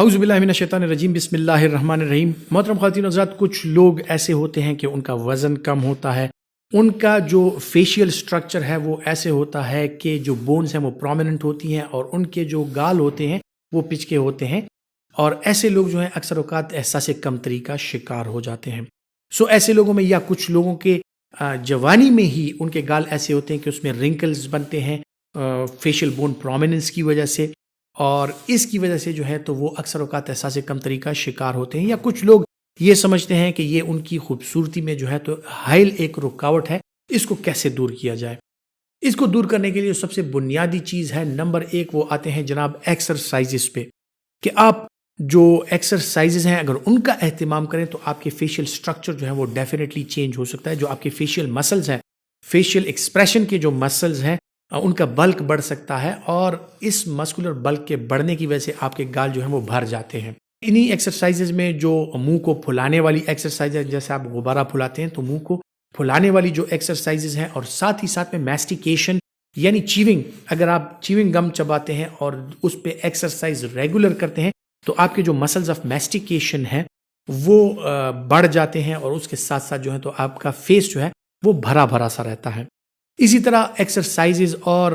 اعوذ باللہ من الشیطان الرجیم، بسم اللہ الرحمن الرحیم۔ محترم خواتین و حضرات، کچھ لوگ ایسے ہوتے ہیں کہ ان کا وزن کم ہوتا ہے، ان کا جو فیشیل سٹرکچر ہے وہ ایسے ہوتا ہے کہ جو بونز ہیں وہ پرومیننٹ ہوتی ہیں اور ان کے جو گال ہوتے ہیں وہ پچکے ہوتے ہیں، اور ایسے لوگ جو ہیں اکثر اوقات احساس کمتری کا شکار ہو جاتے ہیں۔ ایسے لوگوں میں یا کچھ لوگوں کے جوانی میں ہی ان کے گال ایسے ہوتے ہیں کہ اس میں رنکلز بنتے ہیں فیشیل بون پرومیننس کی وجہ سے، اور اس کی وجہ سے جو ہے تو وہ اکثر اوقات احساس کمتری کا شکار ہوتے ہیں۔ یا کچھ لوگ یہ سمجھتے ہیں کہ یہ ان کی خوبصورتی میں جو ہے تو حائل ایک رکاوٹ ہے، اس کو کیسے دور کیا جائے۔ اس کو دور کرنے کے لیے سب سے بنیادی چیز ہے نمبر 1، وہ آتے ہیں جناب ایکسرسائزز پہ، کہ آپ جو ایکسرسائزز ہیں اگر ان کا اہتمام کریں تو آپ کے فیشیل سٹرکچر جو ہے وہ ڈیفینیٹلی چینج ہو سکتا ہے۔ جو آپ کے فیشیل مسلز ہیں، فیشیل ایکسپریشن کے جو مسلز ہیں، ان کا بلک بڑھ سکتا ہے، اور اس مسکولر بلک کے بڑھنے کی وجہ سے آپ کے گال جو ہیں وہ بھر جاتے ہیں۔ انہی ایکسرسائزز میں جو منہ کو پھلانے والی ایکسرسائز ہے، جیسے آپ غبارہ پھلاتے ہیں تو منہ کو پھلانے والی جو ایکسرسائزز ہیں، اور ساتھ ہی ساتھ میں میسٹیکیشن یعنی چیونگ، اگر آپ چیونگ گم چباتے ہیں اور اس پہ ایکسرسائز ریگولر کرتے ہیں تو آپ کے جو مسلز آف میسٹیکیشن ہیں وہ بڑھ جاتے ہیں، اور اس کے ساتھ ساتھ جو ہے تو آپ کا فیس جو ہے وہ بھرا بھرا سا رہتا ہے۔ اسی طرح ایکسرسائزز اور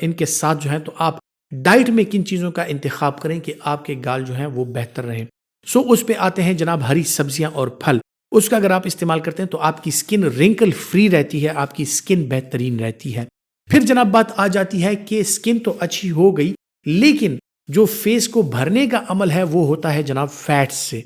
ان کے ساتھ جو ہے تو آپ ڈائٹ میں کن چیزوں کا انتخاب کریں کہ آپ کے گال جو ہیں وہ بہتر رہیں۔ اس پہ آتے ہیں جناب ہری سبزیاں اور پھل۔ اس کا اگر آپ استعمال کرتے ہیں تو آپ کی سکن رنکل فری رہتی ہے، آپ کی سکن بہترین رہتی ہے۔ پھر جناب بات آ جاتی ہے کہ سکن تو اچھی ہو گئی، لیکن جو فیس کو بھرنے کا عمل ہے وہ ہوتا ہے جناب فیٹس سے۔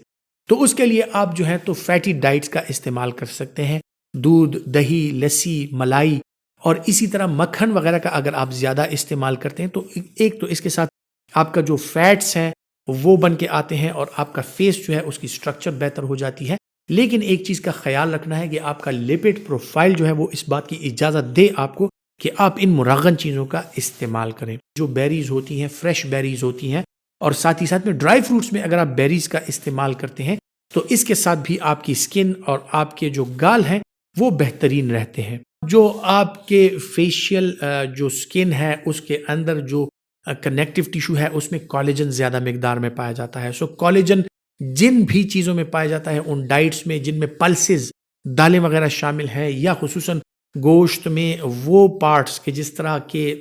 تو اس کے لیے آپ جو ہے تو فیٹی ڈائٹس کا استعمال کر سکتے ہیں۔ دودھ، دہی، لسی، ملائی اور اسی طرح مکھن وغیرہ کا اگر آپ زیادہ استعمال کرتے ہیں تو ایک تو اس کے ساتھ آپ کا جو فیٹس ہیں وہ بن کے آتے ہیں، اور آپ کا فیس جو ہے اس کی سٹرکچر بہتر ہو جاتی ہے۔ لیکن ایک چیز کا خیال رکھنا ہے کہ آپ کا لپڈ پروفائل جو ہے وہ اس بات کی اجازت دے آپ کو کہ آپ ان مرغن چیزوں کا استعمال کریں۔ جو بیریز ہوتی ہیں، فریش بیریز ہوتی ہیں، اور ساتھ ہی ساتھ میں ڈرائی فروٹس میں اگر آپ بیریز کا استعمال کرتے ہیں تو اس کے ساتھ بھی آپ کی سکن اور آپ کے جو گال ہیں وہ بہترین رہتے ہیں۔ جو آپ کے فیشیل جو سکن ہے اس کے اندر جو کنیکٹیو ٹیشو ہے اس میں کولیجن زیادہ مقدار میں پایا جاتا ہے۔ کولیجن جن بھی چیزوں میں پایا جاتا ہے ان ڈائٹس میں جن میں پلسز، دالیں وغیرہ شامل ہیں، یا خصوصاً گوشت میں وہ پارٹس کے جس طرح کے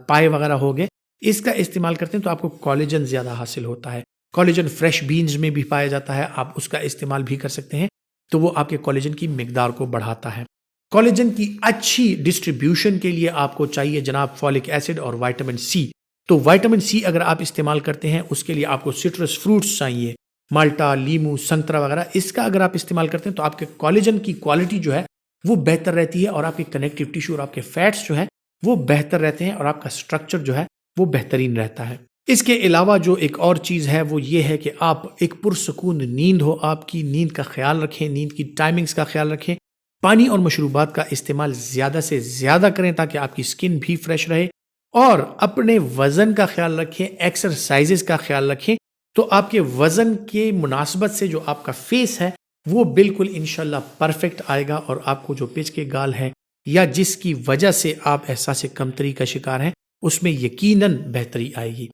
پائے وغیرہ ہو گئے، اس کا استعمال کرتے ہیں تو آپ کو کولیجن زیادہ حاصل ہوتا ہے۔ کولیجن فریش بینز میں بھی پایا جاتا ہے، آپ اس کا استعمال بھی کر سکتے ہیں، تو وہ آپ کے کولیجن کی مقدار کو بڑھاتا ہے۔ کولیجن کی اچھی ڈسٹریبیوشن کے لیے آپ کو چاہیے جناب فولک ایسڈ اور وائٹامن سی۔ تو وائٹامن سی اگر آپ استعمال کرتے ہیں اس کے لیے آپ کو سٹرس فروٹس چاہیے، مالٹا، لیمو، سنترا وغیرہ۔ اس کا اگر آپ استعمال کرتے ہیں تو آپ کے کولیجن کی کوالٹی جو ہے وہ بہتر رہتی ہے، اور آپ کے کنیکٹیو ٹیشو اور آپ کے فیٹس جو ہے وہ بہتر رہتے ہیں، اور آپ کا سٹرکچر جو ہے وہ بہترین رہتا ہے۔ اس کے علاوہ جو ایک اور چیز ہے وہ یہ ہے کہ آپ ایک پرسکون نیند ہو، آپ کی نیند کا خیال رکھیں، نیند کی ٹائمنگز کا خیال رکھیں، پانی اور مشروبات کا استعمال زیادہ سے زیادہ کریں تاکہ آپ کی سکن بھی فریش رہے، اور اپنے وزن کا خیال رکھیں، ایکسرسائزز کا خیال رکھیں، تو آپ کے وزن کے مناسبت سے جو آپ کا فیس ہے وہ بالکل انشاءاللہ پرفیکٹ آئے گا، اور آپ کو جو پچ کے گال ہے یا جس کی وجہ سے آپ احساس کمتری کا شکار ہیں اس میں یقیناً بہتری آئے گی۔